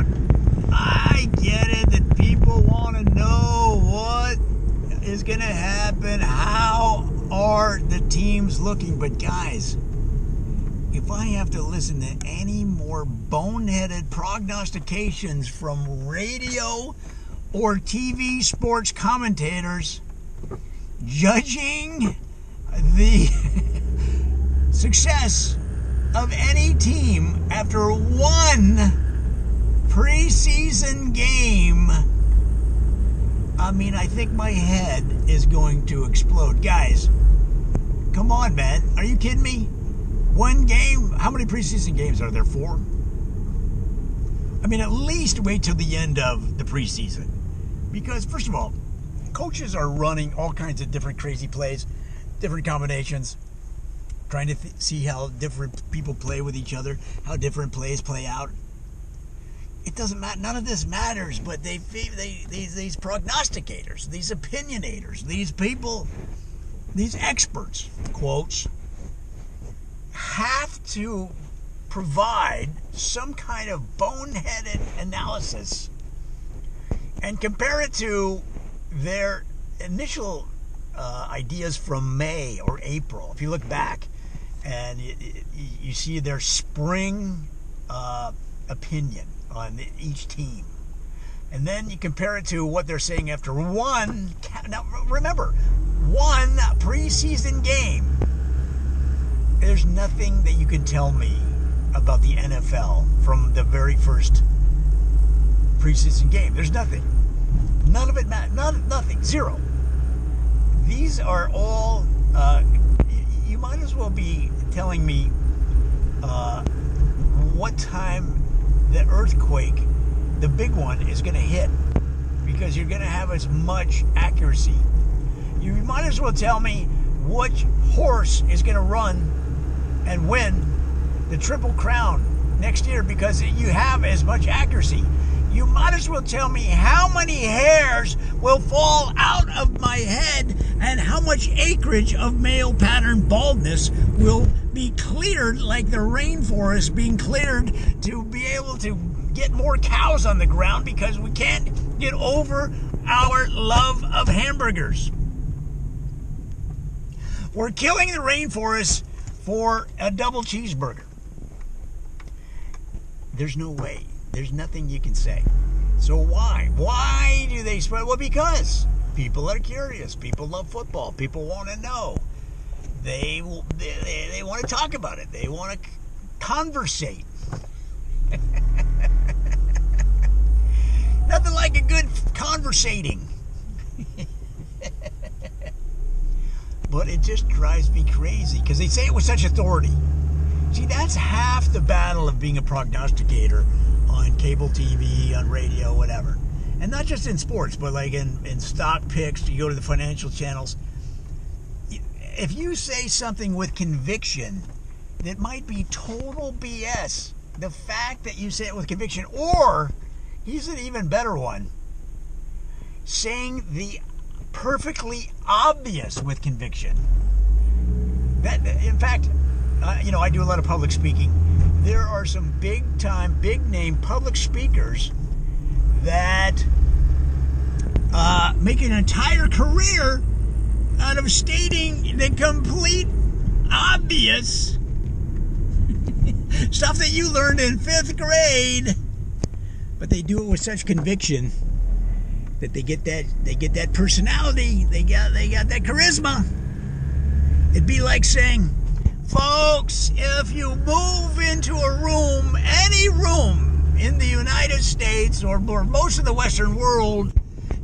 out. I get it that people want to know what is going to happen. How are the teams looking? But guys, if I have to listen to any more boneheaded prognostications from radio or TV sports commentators judging the success of any team after one preseason game, I mean, I think my head is going to explode. Guys, come on, man. Are you kidding me? One game? How many preseason games are there? 4? I mean, at least wait till the end of the preseason. Because, first of all, coaches are running all kinds of different crazy plays, different combinations, trying to see how different people play with each other, how different plays play out. It doesn't matter. None of this matters, but these prognosticators, these opinionators, these people, these experts, quotes, have to provide some kind of boneheaded analysis and compare it to their initial ideas from May or April. If you look back and you see their spring opinion on each team, and then you compare it to what they're saying after one. Now remember, one preseason game. There's nothing that you can tell me about the NFL from the very first preseason game. There's nothing. None of it matters. Nothing. Zero. These are all. You might as well be telling me what time the earthquake, the big one, is going to hit, because you're going to have as much accuracy. You might as well tell me which horse is going to run and win the Triple Crown next year, because you have as much accuracy. You might as well tell me how many hairs will fall out of my head and how much acreage of male pattern baldness will be cleared, like the rainforest being cleared to be able to get more cows on the ground because we can't get over our love of hamburgers. We're killing the rainforest for a double cheeseburger. There's no way. There's nothing you can say. So why? Why do they spread? Well, because people are curious. People love football. People want to know. They want to talk about it. They want to conversate. Nothing like a good conversating. But it just drives me crazy because they say it with such authority. See, that's half the battle of being a prognosticator on cable TV, on radio, whatever. And not just in sports, but like in stock picks, you go to the financial channels. If you say something with conviction that might be total BS, the fact that you say it with conviction, or, here's an even better one, saying the perfectly obvious with conviction. That, in fact, I do a lot of public speaking. There are some big-time, big-name public speakers that make an entire career out of stating the complete obvious stuff that you learned in 5th grade, but they do it with such conviction that they get that personality, they got that charisma. It'd be like saying, folks, if you move into a room, any room in the United States or most of the Western world,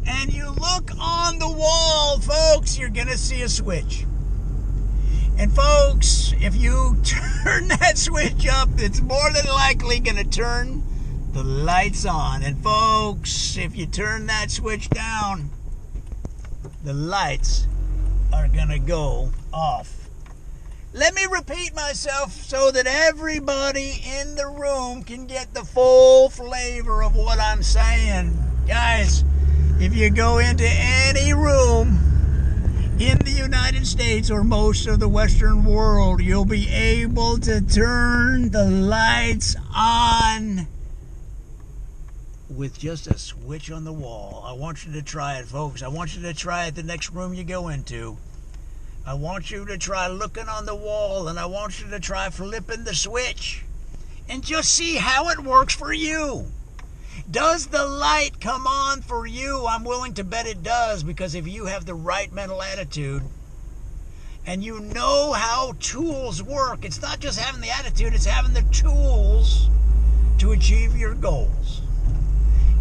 and you look on the wall, folks, you're going to see a switch. And folks, if you turn that switch up, it's more than likely going to turn the lights on. And folks, if you turn that switch down, the lights are going to go off. Let me repeat myself so that everybody in the room can get the full flavor of what I'm saying. Guys, if you go into any room in the United States or most of the Western world, you'll be able to turn the lights on with just a switch on the wall. I want you to try it, folks. I want you to try it the next room you go into. I want you to try looking on the wall, and I want you to try flipping the switch and just see how it works for you. Does the light come on for you? I'm willing to bet it does, because if you have the right mental attitude and you know how tools work, it's not just having the attitude, it's having the tools to achieve your goals.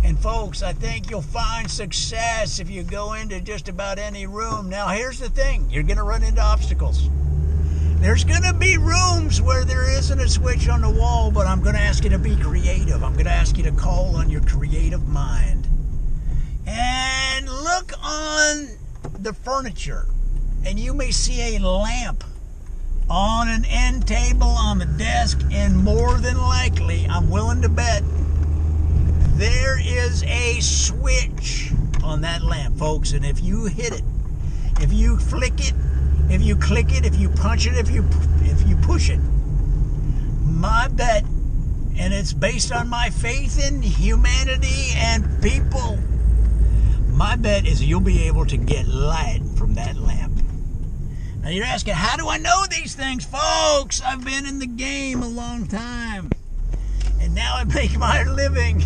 And folks, I think you'll find success if you go into just about any room. Now, here's the thing. You're going to run into obstacles. There's going to be rooms where there isn't a switch on the wall, but I'm going to ask you to be creative. I'm going to ask you to call on your creative mind. And look on the furniture, and you may see a lamp on an end table on the desk, and more than likely, I'm willing to bet, there is a switch on that lamp, folks. And if you hit it, if you flick it, if you click it, if you punch it, if you push it, my bet, and it's based on my faith in humanity and people, my bet is you'll be able to get light from that lamp. Now you're asking, how do I know these things? Folks, I've been in the game a long time, and now I make my living.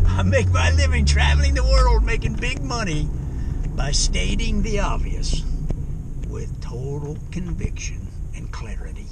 I make my living traveling the world, making big money by stating the obvious with total conviction and clarity.